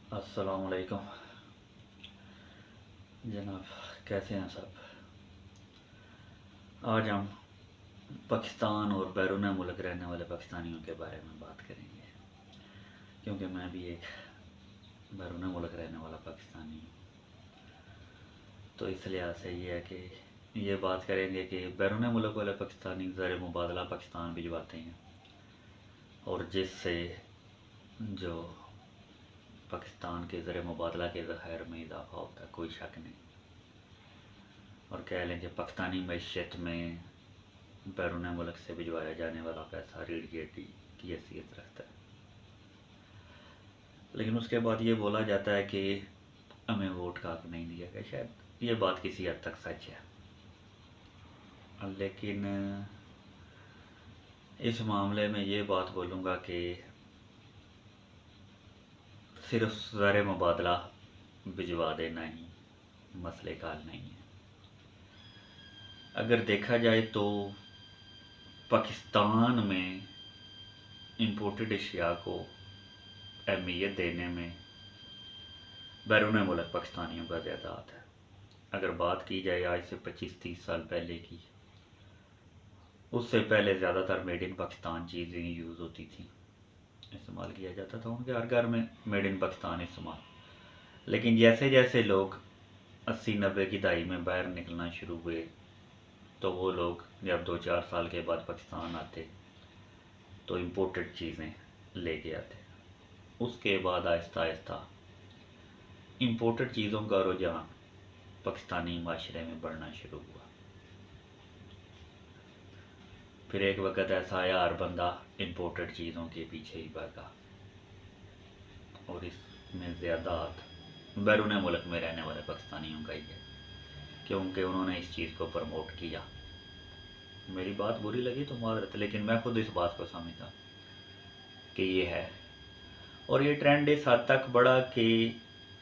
अस्सलाम वालेकुम जनाब, कैसे हैं सब। आज हम पाकिस्तान और बैरून मुल्क रहने वाले पाकिस्तानियों के बारे में बात करेंगे, क्योंकि मैं भी एक बैरून मुल्क रहने वाला पाकिस्तानी हूँ। तो इस लिहाज से ये है कि ये बात करेंगे कि बैरून मुल्क वाले पाकिस्तानी ज़र मुबादला पाकिस्तान भिजवाते हैं, और जिससे जो पाकिस्तान के ज़र मुबादला के ज़खायर में इजाफ़ा होता है, कोई शक नहीं। और कह लें कि पाकिस्तानी मैशियत में बैरून मुल्क से भिजवाया जाने वाला पैसा रीढ़ की हड्डी की हैसियत रखता है। लेकिन उसके बाद ये बोला जाता है कि हमें वोट का हक नहीं दिया गया। शायद ये बात किसी हद तक सच है, लेकिन इस मामले में ये बात बोलूँगा कि सिर्फ ज़र मुबादला भिजवा देना ही मसले का हल नहीं है। अगर देखा जाए तो पाकिस्तान में इंपोर्टेड अशिया को अहमियत देने में बैरून मुल्क पाकिस्तानियों का ज़्यादा हाथ है। अगर बात की जाए आज से 25-30 साल पहले की, उससे पहले ज़्यादातर मेड इन पाकिस्तान चीज़ें यूज़ होती थी, इस्तेमाल किया जाता था। उनके हर घर में मेड इन पाकिस्तान इस्तेमाल। लेकिन जैसे जैसे लोग 80-90 की दहाई में बाहर निकलना शुरू हुए, तो वो लोग जब 2-4 साल के बाद पाकिस्तान आते तो इम्पोर्टेड चीज़ें लेके आते। उसके बाद आहिस्ता आहिस्ता इम्पोर्टेड चीज़ों का रुझान पाकिस्तानी माशरे में बढ़ना शुरू हुआ। फिर एक वक्त ऐसा आया हर बंदा इम्पोर्टेड चीज़ों के पीछे ही भागा, और इसमें ज़्यादा हाथ बैरून मुल्क में रहने वाले पाकिस्तानियों का ही है, क्योंकि उन्होंने इस चीज़ को प्रमोट किया। मेरी बात बुरी लगी तो माजरत, लेकिन मैं खुद इस बात को समझता कि ये है। और ये ट्रेंड इस हद तक बढ़ा कि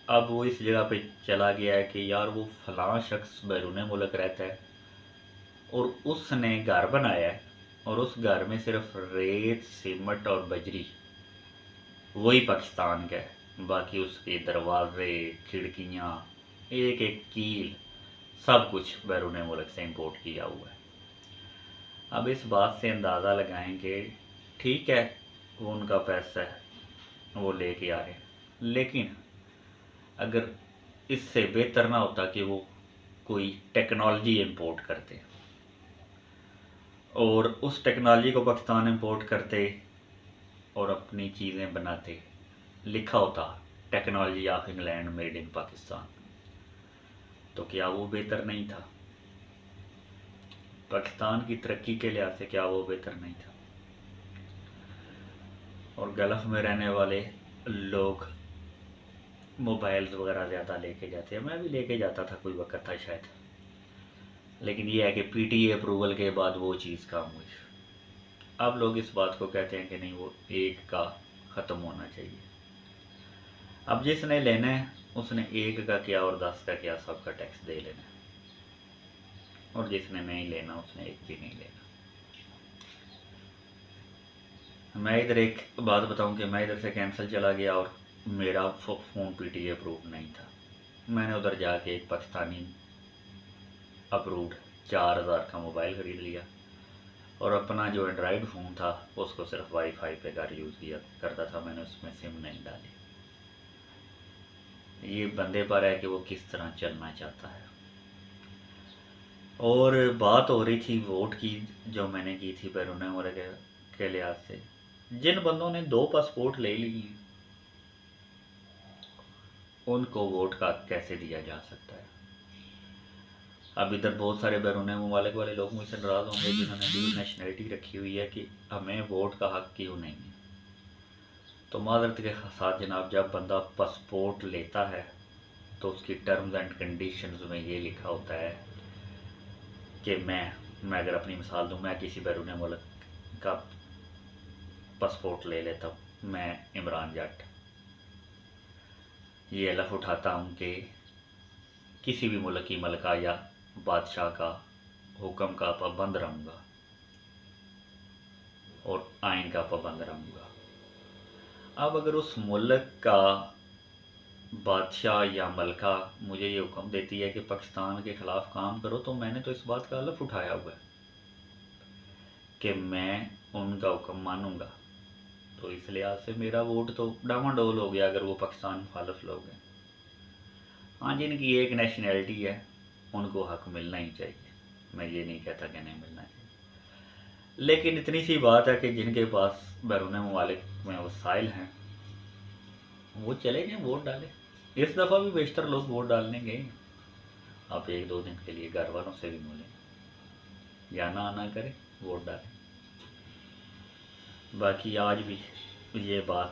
अब वो इस जगह पे चला गया है कि यार वो फलां शख्स बैरून मुल्क रहता है और उसने घर बनाया है, और उस घर में सिर्फ रेत, सीमेंट और बजरी वही पाकिस्तान का है, बाकी उसके दरवाजे, खिड़कियाँ, एक एक कील, सब कुछ बैरून मुल्क से इंपोर्ट किया हुआ है। अब इस बात से अंदाज़ा लगाएं कि ठीक है, वो उनका पैसा है, वो लेके आ रहे हैं, लेकिन अगर इससे बेहतर ना होता कि वो कोई टेक्नोलॉजी इंपोर्ट करते और उस टेक्नोलॉजी को पाकिस्तान इंपोर्ट करते और अपनी चीज़ें बनाते, लिखा होता technology of England made in Pakistan, तो क्या वो बेहतर नहीं था? पाकिस्तान की तरक्की के लिहाज से क्या वो बेहतर नहीं था? और गल्फ़ में रहने वाले लोग मोबाइल्स वगैरह ज़्यादा लेके जाते हैं, मैं भी लेके जाता था, कोई वक्त था शायद, लेकिन ये है कि पीटीए अप्रूवल के बाद वो चीज़ कम हुई। अब लोग इस बात को कहते हैं कि नहीं, वो एक का ख़त्म होना चाहिए। अब जिसने लेना है उसने एक का क्या और 10 का क्या, सबका टैक्स दे लेना है, और जिसने नहीं लेना उसने एक भी नहीं लेना। मैं इधर एक बात बताऊं कि मैं इधर से कैंसिल चला गया और मेरा फ़ोन पीटीए अप्रूव नहीं था। मैंने उधर जाके एक पाकिस्तानी अप्रूव्ड 4000 का मोबाइल ख़रीद लिया, और अपना जो एंड्रॉयड फ़ोन था उसको सिर्फ वाईफाई पे घर यूज़ किया करता था, मैंने उसमें सिम नहीं डाली। ये बंदे पर है कि वो किस तरह चलना चाहता है। और बात हो रही थी वोट की, जो मैंने की थी बैरून मुल्क के लिहाज से, जिन बंदों ने 2 पासपोर्ट ले लिए उनको वोट का कैसे दिया जा सकता है? अब इधर बहुत सारे बैरून मुल्क वाले लोग मुझसे नाराज़ होंगे जिन्होंने भी नेशनलिटी रखी हुई है कि हमें वोट का हक क्यों नहीं है। तो माजरत के साथ जनाब, जब बंदा पासपोर्ट लेता है तो उसकी टर्म्स एंड कंडीशंस में ये लिखा होता है कि मैं अगर अपनी मिसाल दूँ, मैं किसी बैरून मुल्क का पासपोर्ट ले लेता हूँ, मैं इमरान जट, ये हलफ उठाता हूँ कि किसी भी मुल्क की मलका या बादशाह का हुक्म का पाबंद रहूँगा और आइन का पाबंद रहूँगा। अब अगर उस मुल्क का بادشاہ یا ملکہ مجھے یہ حکم دیتی ہے کہ پاکستان کے خلاف کام کرو، تو میں نے تو اس بات کا حلف اٹھایا ہوا ہے کہ میں ان کا حکم مانوں گا۔ تو اس لحاظ سے میرا ووٹ تو ڈاما ڈول ہو گیا اگر وہ پاکستان مخالف لوگ ہیں۔ ہاں، جن کی ایک نیشنلٹی ہے ان کو حق ملنا ہی چاہیے، میں یہ نہیں کہتا کہ نہیں ملنا چاہیے، لیکن اتنی سی بات ہے کہ جن کے پاس بیرون ممالک میں وسائل ہیں وہ چلے جائیں، ووٹ ڈالیں۔ اس دفعہ بھی بیشتر لوگ ووٹ ڈالنے گئے، آپ ایک دو دن کے لیے گھر والوں سے بھی ملیں، جانا آنا کریں، ووٹ ڈالیں۔ باقی آج بھی یہ بات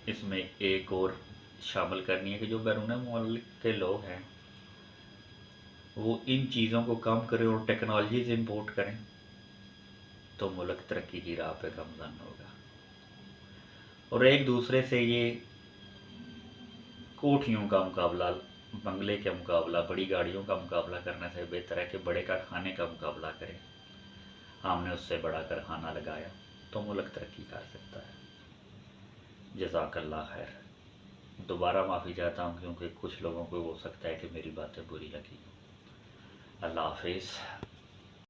اس میں ایک اور شامل کرنی ہے کہ جو بیرون ملک کے لوگ ہیں وہ ان چیزوں کو کم کریں اور ٹیکنالوجیز امپورٹ کریں تو ملک ترقی کی راہ پہ گامزن ہوگا۔ اور ایک دوسرے سے یہ کوٹھیوں کا مقابلہ، بنگلے کا مقابلہ، بڑی گاڑیوں کا مقابلہ کرنے سے بہتر ہے کہ بڑے کارخانے کا مقابلہ کریں۔ ہم نے اس سے بڑا کارخانہ لگایا تو ملک ترقی کر سکتا ہے۔ جزاک اللہ خیر۔ دوبارہ معافی چاہتا ہوں کیونکہ کچھ لوگوں کو ہو سکتا ہے کہ میری باتیں بری لگی۔ اللہ حافظ۔